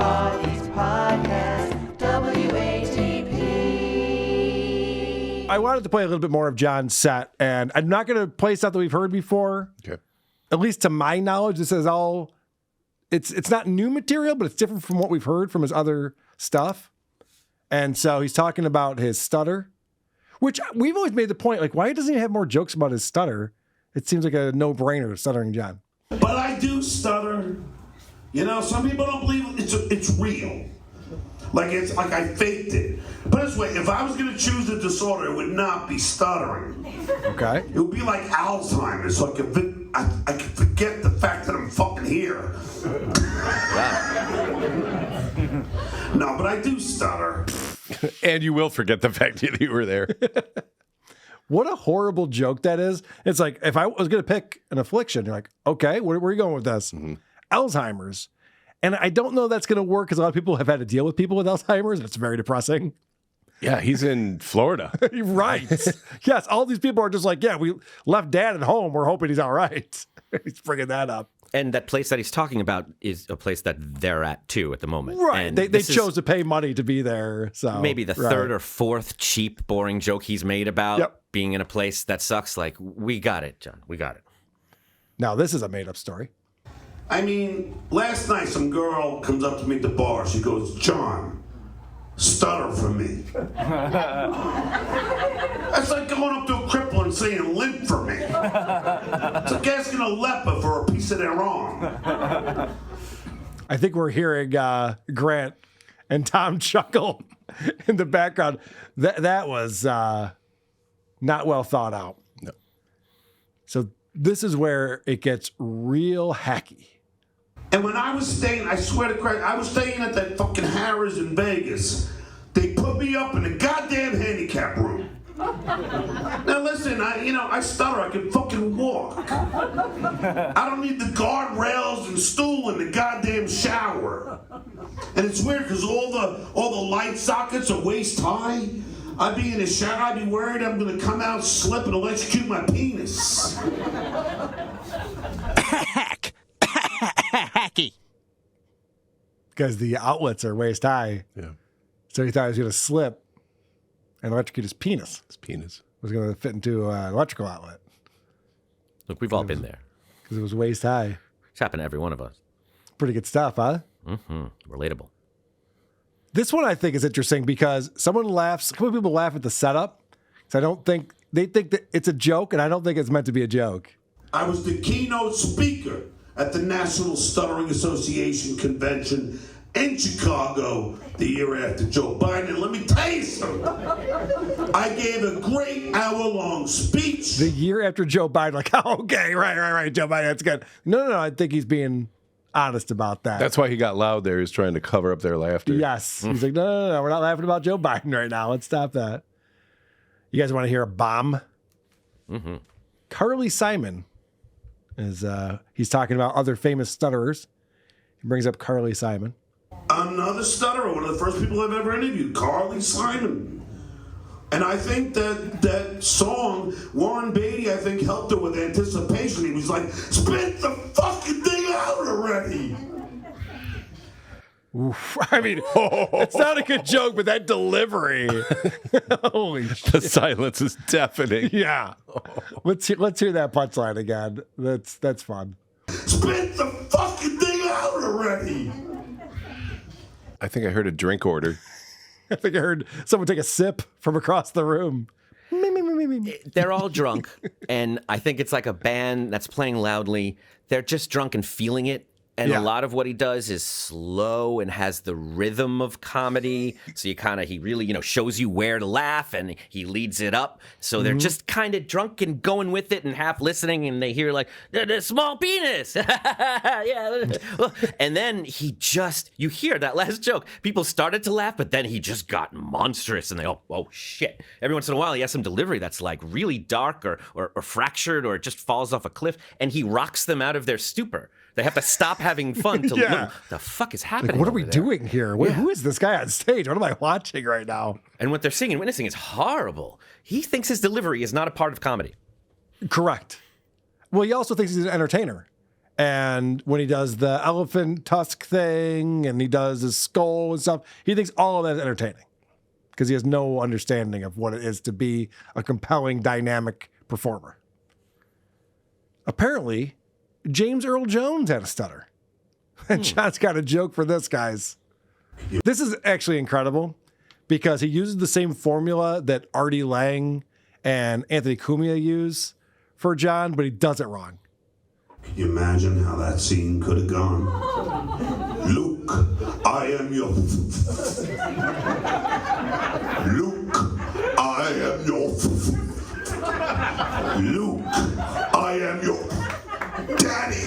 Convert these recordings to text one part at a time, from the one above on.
Parties Podcast, WATP. I wanted to play a little bit more of John's set, and I'm not going to play stuff that we've heard before. Okay. At least to my knowledge, this is all... It's not new material, but it's different from what we've heard from his other stuff. And so he's talking about his stutter, which we've always made the point, like, why doesn't he have more jokes about his stutter? It seems like a no-brainer, Stuttering John. But I do stutter. You know, some people don't believe it's real. Like I faked it. But this way, if I was going to choose a disorder, it would not be stuttering. Okay. It would be like Alzheimer's. So I could forget the fact that I'm fucking here. No, but I do stutter. And you will forget the fact that you were there. What a horrible joke that is. It's like, if I was going to pick an affliction, you're like, okay, where are you going with this? Mm-hmm. Alzheimer's. And I don't know that's going to work because a lot of people have had to deal with people with Alzheimer's. And it's very depressing. Yeah, he's in Florida. Right. Yes, all these people are just like, yeah, we left Dad at home. We're hoping he's all right. He's bringing that up. And that place that he's talking about is a place that they're at, too, at the moment. Right. And they chose to pay money to be there. So maybe the third or fourth cheap, boring joke he's made about being in a place that sucks. Like, we got it, John. We got it. Now, this is a made-up story. I mean, last night some girl comes up to me at the bar. She goes, John, stutter for me. That's like going up to a cripple and saying limp for me. It's like asking a leper for a piece of their arm. I think we're hearing Grant and Tom chuckle in the background. That was not well thought out. No. So this is where it gets real hacky. And when I was staying, I swear to Christ, I was staying at that fucking Harrah's in Vegas. They put me up in the goddamn handicap room. Now listen, I stutter. I can fucking walk. I don't need the guardrails and stool in the goddamn shower. And it's weird because all the light sockets are waist high. I'd be in the shower. I'd be worried I'm gonna come out, slip, and electrocute my penis. Hacky. Because the outlets are waist high. Yeah. So he thought he was going to slip and electrocute his penis. His penis was going to fit into an electrical outlet. Look, we've all been there. Because it was waist high. It's happened to every one of us. Pretty good stuff, huh? Mm-hmm. Relatable. This one I think is interesting because a couple of people laugh at the setup. So they think that it's a joke, and I don't think it's meant to be a joke. I was the keynote speaker at the National Stuttering Association convention in Chicago the year after Joe Biden. And let me tell you something. I gave a great hour-long speech. The year after Joe Biden, like, oh, okay, right, Joe Biden, that's good. No, I think he's being honest about that. That's why he got loud there. He's trying to cover up their laughter. Yes. He's like, no, we're not laughing about Joe Biden right now. Let's stop that. You guys want to hear a bomb? Mm-hmm. Carly Simon is, he's talking about other famous stutterers. He brings up Carly Simon. Another stutterer, one of the first people I've ever interviewed, Carly Simon. And I think that song, Warren Beatty, I think, helped her with anticipation. He was like, spit the fucking thing out already. Oof. I mean, it's not a good joke, but that delivery. Holy shit. The silence is deafening. Yeah. Let's hear that punchline again. That's fun. Spit the fucking thing out already. I think I heard a drink order. I think I heard someone take a sip from across the room. They're all drunk, and I think it's like a band that's playing loudly. They're just drunk and feeling it. And a lot of what he does is slow and has the rhythm of comedy. So he really, shows you where to laugh, and he leads it up. So they're just kind of drunk and going with it and half listening, and they hear like, the small penis. Yeah. And then you hear that last joke. People started to laugh, but then he just got monstrous, and they go, oh shit. Every once in a while, he has some delivery that's like really dark or fractured, or it just falls off a cliff, and he rocks them out of their stupor. They have to stop having fun to look. The fuck is happening? Like, what are we doing here? Who is this guy on stage? What am I watching right now? And what they're seeing and witnessing is horrible. He thinks his delivery is not a part of comedy. Correct. Well, he also thinks he's an entertainer. And when he does the elephant tusk thing and he does his skull and stuff, he thinks all of that is entertaining because he has no understanding of what it is to be a compelling, dynamic performer. Apparently, James Earl Jones had a stutter. And John's got a joke for this, guys. This is actually incredible because he uses the same formula that Artie Lang and Anthony Cumia use for John, but he does it wrong. Can you imagine how that scene could have gone? Luke, I am your... Luke, I am your... Luke, I am your... Daddy!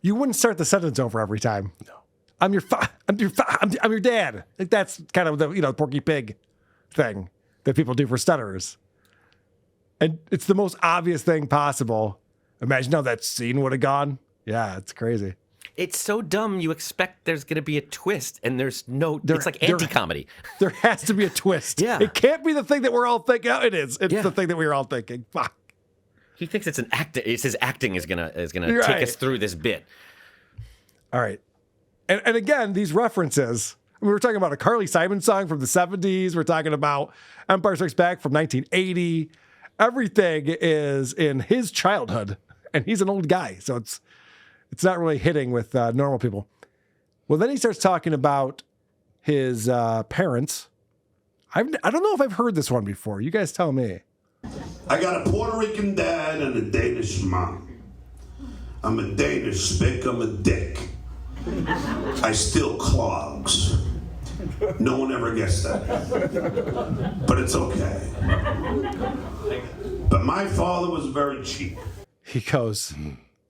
You wouldn't start the sentence over every time. No. I'm your dad. Like that's kind of the, Porky Pig thing that people do for stutterers. And it's the most obvious thing possible. Imagine how that scene would have gone. Yeah, it's crazy. It's so dumb. You expect there's going to be a twist, and there's no. It's like anti-comedy. There has to be a twist. Yeah. It can't be the thing that we're all thinking. Oh, it is. It's Yeah. the thing that we were all thinking. Fuck. He thinks it's an act. It's his acting is gonna Right. take us through this bit. All right. And again, these references. I mean, we're talking about a Carly Simon song from the 70s. We're talking about Empire Strikes Back from 1980. Everything is in his childhood, and he's an old guy, so it's not really hitting with normal people. Well, then he starts talking about his parents. I don't know if I've heard this one before. You guys tell me. I got a Puerto Rican dad and a Danish mom. I'm a Danish spick, I'm a dick. I steal clogs. No one ever gets that. But it's okay. But my father was very cheap. He goes,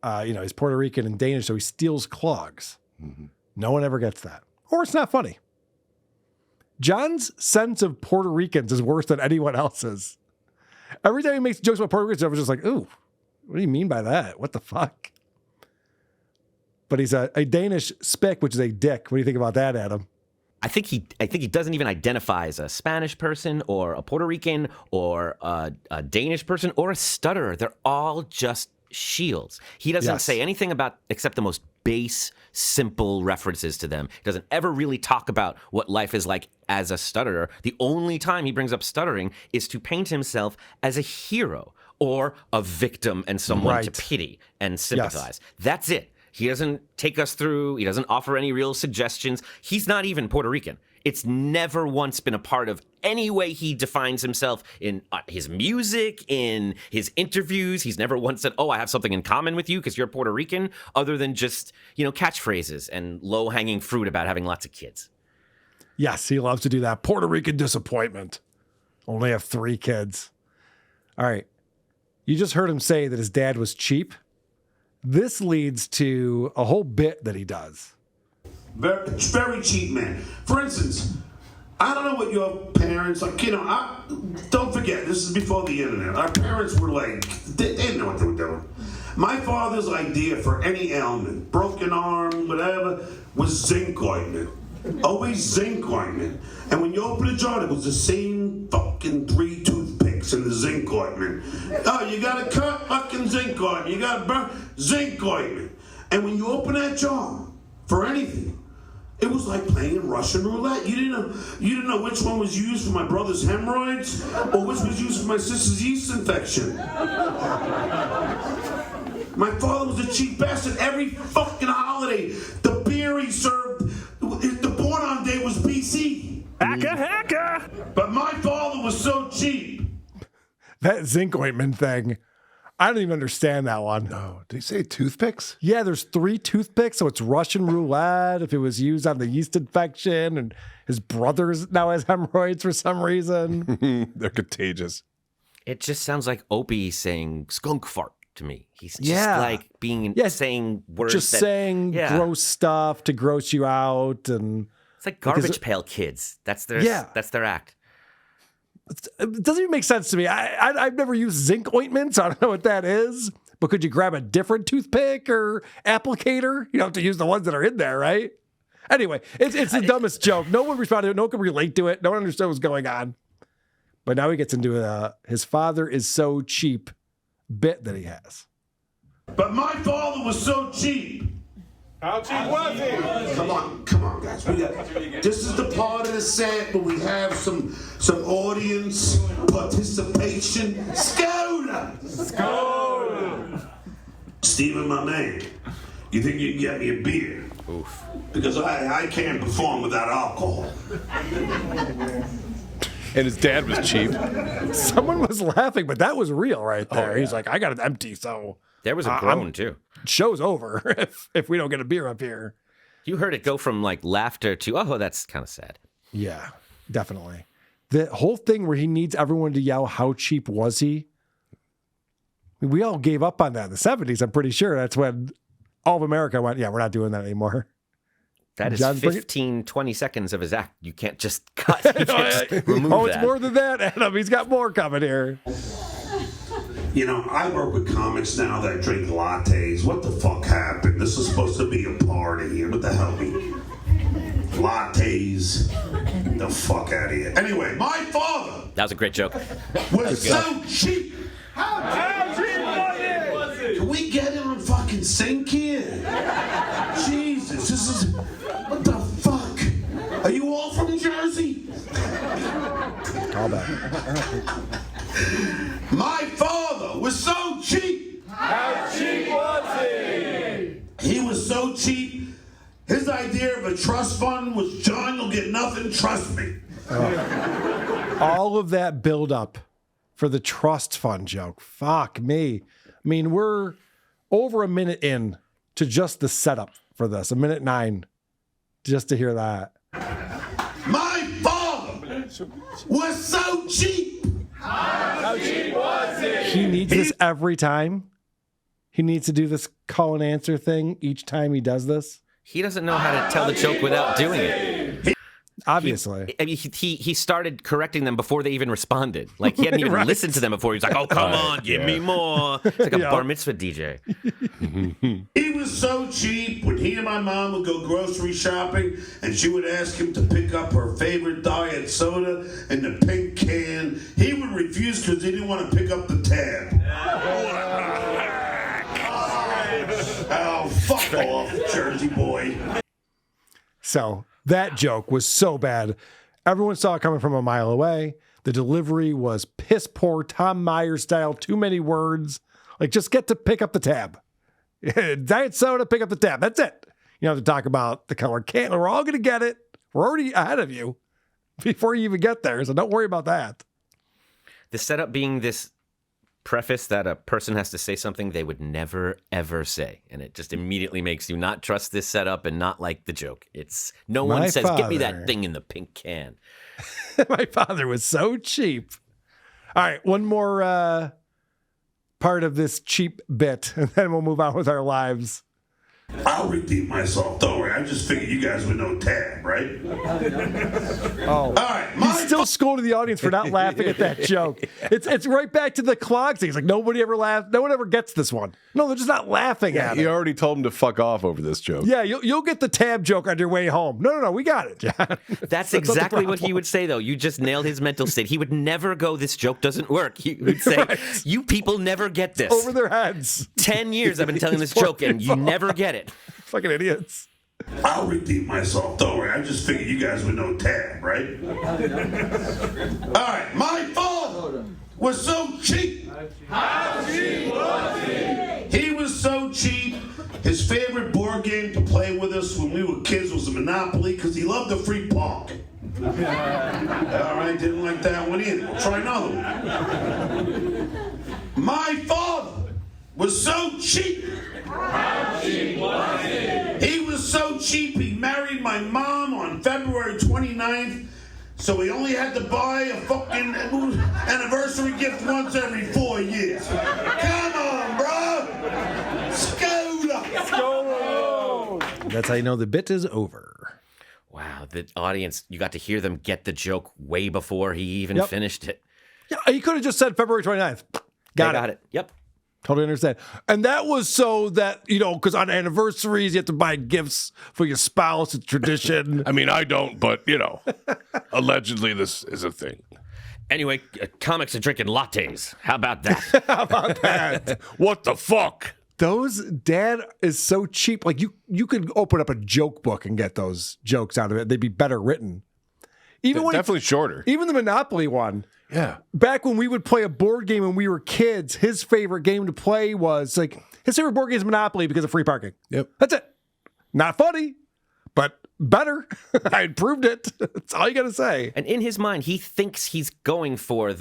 he's Puerto Rican and Danish, so he steals clogs. Mm-hmm. No one ever gets that. Or it's not funny. John's sense of Puerto Ricans is worse than anyone else's. Every time he makes jokes about Puerto Ricans, I was just like, ooh, what do you mean by that? What the fuck? But he's a Danish spick, which is a dick. What do you think about that, Adam? I think he doesn't even identify as a Spanish person or a Puerto Rican or a Danish person or a stutterer. They're all just shields. He doesn't say anything about except the most base, simple references to them. He doesn't ever really talk about what life is like as a stutterer. The only time he brings up stuttering is to paint himself as a hero or a victim and someone to pity and sympathize. Yes. That's it. He doesn't take us through. He doesn't offer any real suggestions. He's not even Puerto Rican. It's never once been a part of any way he defines himself in his music, in his interviews. He's never once said, oh, I have something in common with you because you're Puerto Rican, other than just, catchphrases and low-hanging fruit about having lots of kids. Yes, he loves to do that. Puerto Rican disappointment. Only have 3 kids. All right. You just heard him say that his dad was cheap. This leads to a whole bit that he does. Very cheap man. For instance, I don't know what your parents, don't forget, this is before the internet. Our parents were like, they didn't know what they were doing. My father's idea for any ailment, broken arm, whatever, was zinc ointment. Always zinc ointment. And when you open a jar, it was the same fucking 3 toothpicks in the zinc ointment. Oh, you got a cut? Fucking zinc ointment. You got a burn? Zinc ointment. And when you open that jar for anything, it was like playing Russian roulette. You didn't know which one was used for my brother's hemorrhoids or which was used for my sister's yeast infection. My father was a cheap bastard. Every fucking holiday, the beer he served, the born on day was BC. Hacka! But my father was so cheap. That zinc ointment thing, I don't even understand that one. No, did he say toothpicks? Yeah, there's 3 toothpicks, so it's Russian roulette if it was used on the yeast infection, and his brother's now has hemorrhoids for some reason. They're contagious. It just sounds like Opie saying skunk fart to me. He's just like saying words. Just saying gross stuff to gross you out, and it's like Garbage Pail Kids. That's their act. It doesn't even make sense to me. I've never used zinc ointment, so I don't know what that is. But could you grab a different toothpick or applicator? You don't have to use the ones that are in there, right? Anyway, it's the dumbest joke. No one responded to it. No one could relate to it. No one understood what's going on. But now he gets into his father is so cheap bit that he has. But my father was so cheap. How cheap was he? Come on, guys. This is the part of the set where we have some audience participation. Skoda! Steven, my man, you think you can get me a beer? Oof. Because I can't perform without alcohol. And his dad was cheap. Someone was laughing, but that was real right there. yeah. He's like, I got it empty, so There was a groan, too. show's over if we don't get a beer up here. You heard it go from, like, laughter to, oh, that's kind of sad. Yeah, definitely. The whole thing where he needs everyone to yell, how cheap was he? We all gave up on that in the 70s, I'm pretty sure. That's when all of America went, yeah, we're not doing that anymore. That is John's 15, 20 seconds of his act. You can't just cut. You can't just remove Oh, it's that. more than that, Adam. He's got more coming here. You know, I work with comics now that drink lattes. What the fuck happened? This is supposed to be a party here. What the hell? Lattes. The fuck out of here. Anyway, my father That was a great joke. was so cheap. How cheap was he? Can we get it on fucking Zinc here? Jesus, this is... What the fuck? Are you all from Jersey? Call back. My father was so cheap. How cheap was he? He was so cheap. His idea of a trust fund was, John, you'll get nothing, trust me. All of that build up for the trust fund joke. Fuck me. I mean, we're over a minute in to just the setup for this, 1:09, just to hear that. My father was so cheap. How cheap was he? He needs this every time. He needs to do this call and answer thing each time he does this. He doesn't know how to tell the joke without doing it. Obviously. I mean, he started correcting them before they even responded. Like, he hadn't even Right. listened to them before. He was like, oh, come on, give me more. It's like a Yeah. bar mitzvah DJ. He was so cheap when he and my mom would go grocery shopping and she would ask him to pick up her favorite diet soda in the pink can. He would refuse because he didn't want to pick up the tab. Oh, fuck off, Jersey boy. So that joke was so bad. Everyone saw it coming from a mile away. The delivery was piss poor, Tom Myers style, too many words. Like, just get to pick up the tab. Diet soda, pick up the tab. That's it. You don't have to talk about the color can. We're all going to get it. We're already ahead of you before you even get there. So don't worry about that. The setup being this preface that a person has to say something they would never, ever say. And it just immediately makes you not trust this setup and not like the joke. It's no one My says, get me father. that thing in the pink can. My father was so cheap. All right, one more part of this cheap bit, and then we'll move on with our lives. I'll redeem myself, don't worry. I just figured you guys would know tab, right? Oh, All right, he's still scolding the audience for not laughing at that joke. It's right back to the clogs thing. He's like, nobody ever laughs. No one ever gets this one. No, they're just not laughing at it. You already told him to fuck off over this joke. Yeah, you'll get the tab joke on your way home. No, we got it, John. That's not the exactly what he problem. would say, though. You just nailed his mental state. He would never go, this joke doesn't work. He would say, Right. you people never get this. Over their heads. 10 years I've been telling this These poor joke, and you people. never get it. Fucking idiots. I'll redeem myself, don't worry. I just figured you guys would know tab, right? All right, my father was so cheap. How cheap was he? He was so cheap. His favorite board game to play with us when we were kids was a Monopoly because he loved the free park. All right, didn't like that one either. We'll try another one. My father was so cheap. How cheap was he? He was so cheap, he married my mom on February 29th, so he only had to buy a fucking anniversary gift once every 4 years. Come on, bro! Skoda! That's how you know the bit is over. Wow, the audience, you got to hear them get the joke way before he even Yep. finished it. Yeah, he could have just said February 29th. Got it. Yep. Totally understand. And that was so that, because on anniversaries, you have to buy gifts for your spouse. It's tradition. I mean, I don't, but, allegedly this is a thing. Anyway, comics are drinking lattes. How about that? How about that? What the fuck? Those dad is so cheap. Like you could open up a joke book and get those jokes out of it. They'd be better written. Even when Definitely shorter. Even the Monopoly one. Yeah. Back when we would play a board game when we were kids, his favorite game to play was like his favorite board game is Monopoly because of free parking. Yep. That's it. Not funny, but better. I improved it. That's all you got to say. And in his mind, he thinks he's going for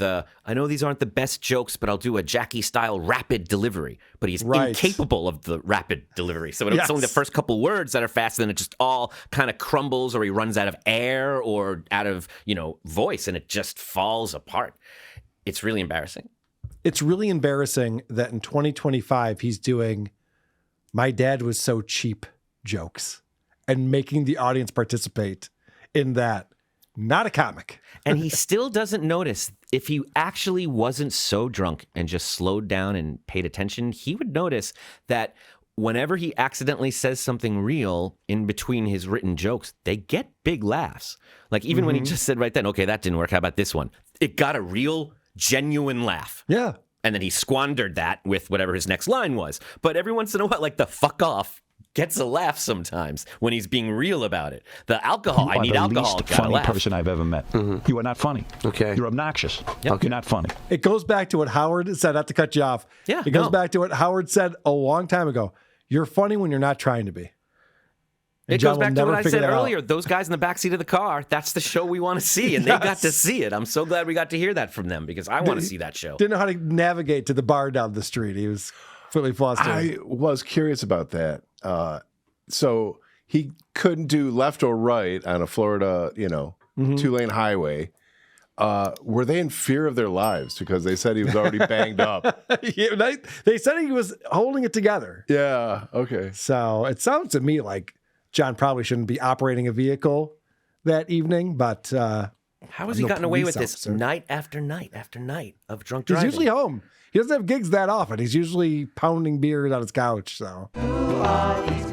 I know these aren't the best jokes, but I'll do a Jackie-style rapid delivery. But he's incapable of the rapid delivery. So it's only the first couple words that are fast, and then it just all kind of crumbles, or he runs out of air or out of, voice, and it just falls apart. It's really embarrassing. It's really embarrassing that in 2025, he's doing "My dad was so cheap" jokes and making the audience participate in that. Not a comic. And he still doesn't notice. If he actually wasn't so drunk and just slowed down and paid attention, he would notice that whenever he accidentally says something real in between his written jokes, they get big laughs. Like even when he just said right then, okay, that didn't work. How about this one? It got a real, genuine laugh. Yeah. And then he squandered that with whatever his next line was. But every once in a while, like the fuck off gets a laugh sometimes when he's being real about it. The alcohol, I need alcohol. You are the least funny person I've ever met. You are not funny. Okay. You're obnoxious. Yep. You're not funny. It goes back to what Howard said, not to cut you off. Yeah, It goes back to what Howard said a long time ago. You're funny when you're not trying to be. And It John goes will back to never what I figure said that out. earlier. Those guys in the backseat of the car, that's the show we want to see. And they got to see it. I'm so glad we got to hear that from them because I want to see that show. Didn't know how to navigate to the bar down the street. He was completely flustered. I was curious about that. So he couldn't do left or right on a Florida, 2-lane highway. Were they in fear of their lives because they said he was already banged up? Yeah, they said he was holding it together. Yeah. Okay. So it sounds to me like John probably shouldn't be operating a vehicle that evening, but How has he no gotten away with police this officer. night after night after night of drunk he's driving? usually home. He doesn't have gigs that often. He's usually pounding beers on his couch. So Who are these